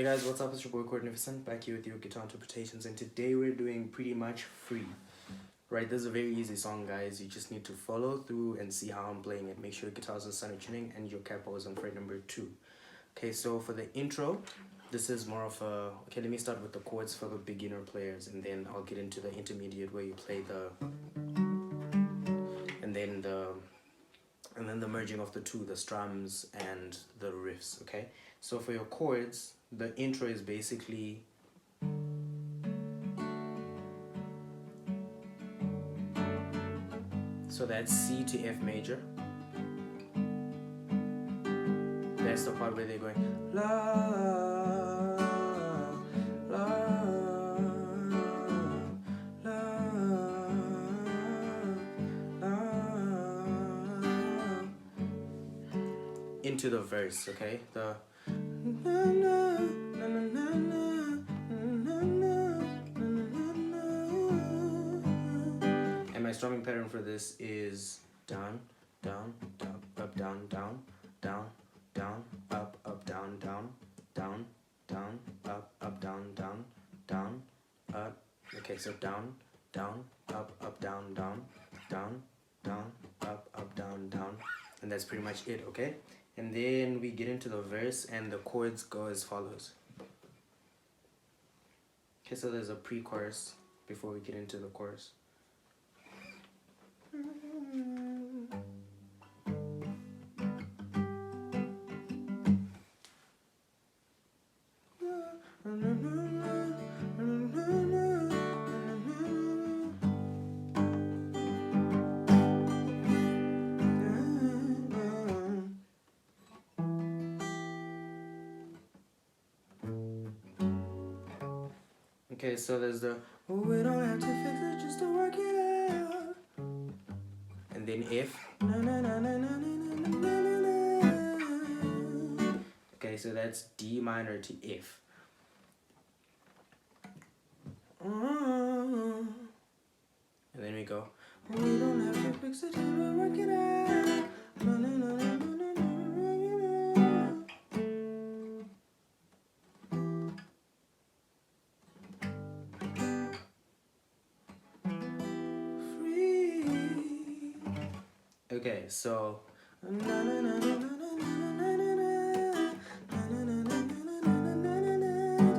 guys, what's up? It's your boy Magnificent back here with your guitar interpretations, and today we're doing Pretty Much Free. Right, this is a very easy song, guys. You just need to follow through and see how I'm playing it. Make sure your guitar's in center tuning and your capo is on fret number 2. Okay, so for the intro, this is more of a... Okay, let me start with the chords for the beginner players, and then I'll get into the intermediate where you play the... And then the merging of the two, the strums and the riffs, okay? So for your chords, the intro is basically... So that's C to F major. That's the part where they're going la, la, la, la, into the verse, okay? The and my strumming pattern for this is down, down, down, up, down, down, down, down, up, down, down, down, down, up, down, down, down, up. Okay, so down, down, up, down, down, down, down, up, down, down, and that's pretty much it, okay? And then we get into the verse, and the chords go as follows. Okay, so there's a pre-chorus before we get into the chorus. Okay, so there's the we don't have to fix it just to work it out. And then F. Okay, so that's D minor to F. And then we go we don't have to fix it just to work it out. Okay, so to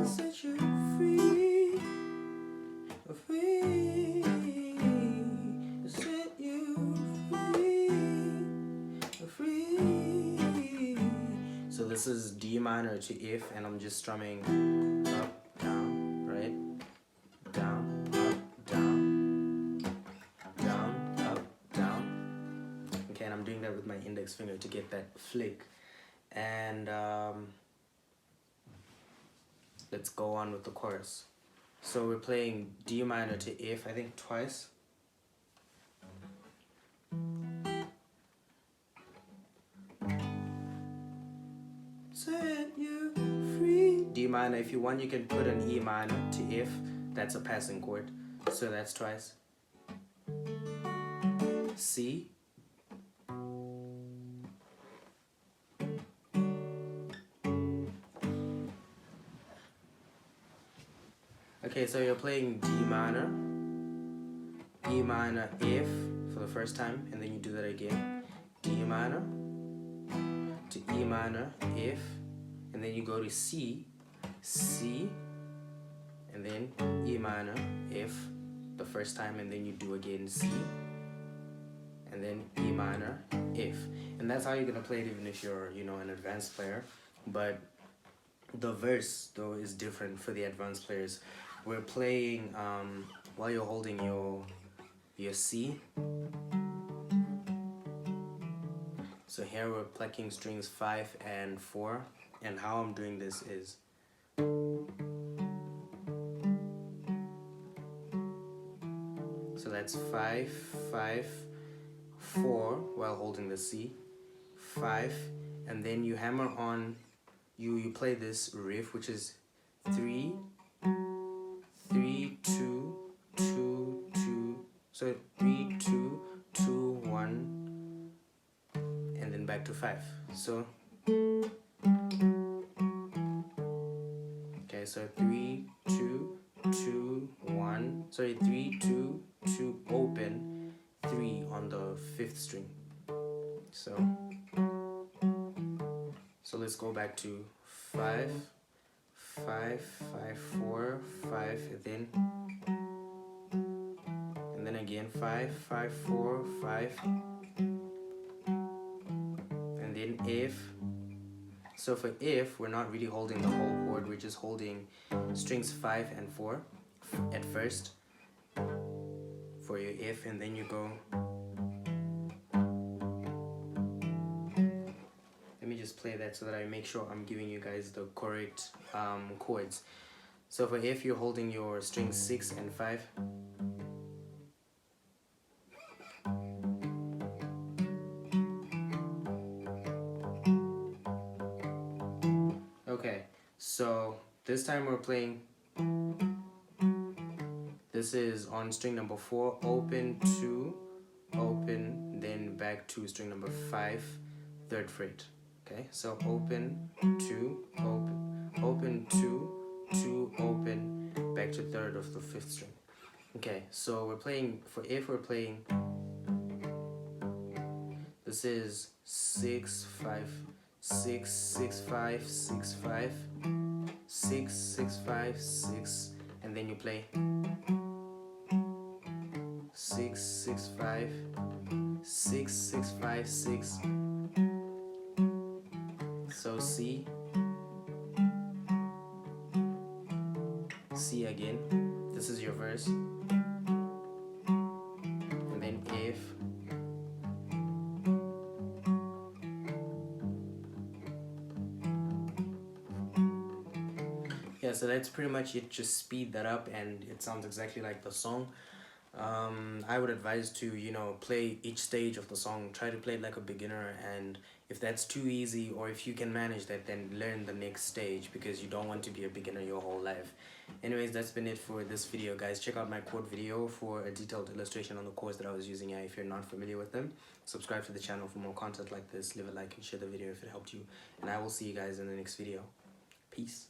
set you free, free, to set you free, free. So this is D minor to F, and I'm just strumming up, down, right? Down, up, down, down, up, down. Okay, and I'm doing that with my index finger to get that flick. And let's go on with the chorus. So we're playing D minor to F, I think twice. Set you free. D minor. If you want, you can put an E minor to F. That's a passing chord. So that's twice. C. Okay, so you're playing D minor, E minor, F for the first time, and then you do that again. D minor to E minor, F, and then you go to C, C, and then E minor, F the first time, and then you do again C, and then E minor, F. And that's how you're gonna play it even if you're, you know, an advanced player. But the verse though is different for the advanced players. We're playing while you're holding your C. So here we're plucking strings 5 and 4, and how I'm doing this is so that's 5, 5, 4 while holding the C, 5, and then you hammer on, you play this riff, which is 3, 3, 2, 2, 2. So 3, 2, 2, 1, and then back to 5. So so 3, 2, 2, 1. Sorry, 3, 2, 2, open, 3 on the 5th string. So let's go back to 5, 5, 5, 4, 5, and then again 5, 5, 4, 5, and then F. So for F, we're not really holding the whole chord, we're just holding strings 5 and 4 at first for your F, and then you go. Let me just play that so that I make sure I'm giving you guys the correct chords. So for F, you're holding your strings 6 and 5. Okay, so this time we're playing, this is on string number 4, open, 2, open, then back to string number 5, 3rd fret. Okay, so open, 2, open, 2, 2, open, back to 3rd of the 5th string. Okay, so we're playing, for F we're playing, this is 6, 5, 6, 6, 5, 6, 5, 6, 6, 5, 6, and then you play 6, 6, 5, 6, 6, 5, 6. So C, C again, this is your verse, and then F, yeah, so that's pretty much it. Just speed that up and it sounds exactly like the song. I would advise to, you know, play each stage of the song, try to play it like a beginner, and if that's too easy, or if you can manage that, then learn the next stage, because you don't want to be a beginner your whole life. Anyways, that's been it for this video, guys. Check out my chord video for a detailed illustration on the chords that I was using if you're not familiar with them. Subscribe to the channel for more content like this, leave a like and share the video if it helped you, and I will see you guys in the next video. Peace.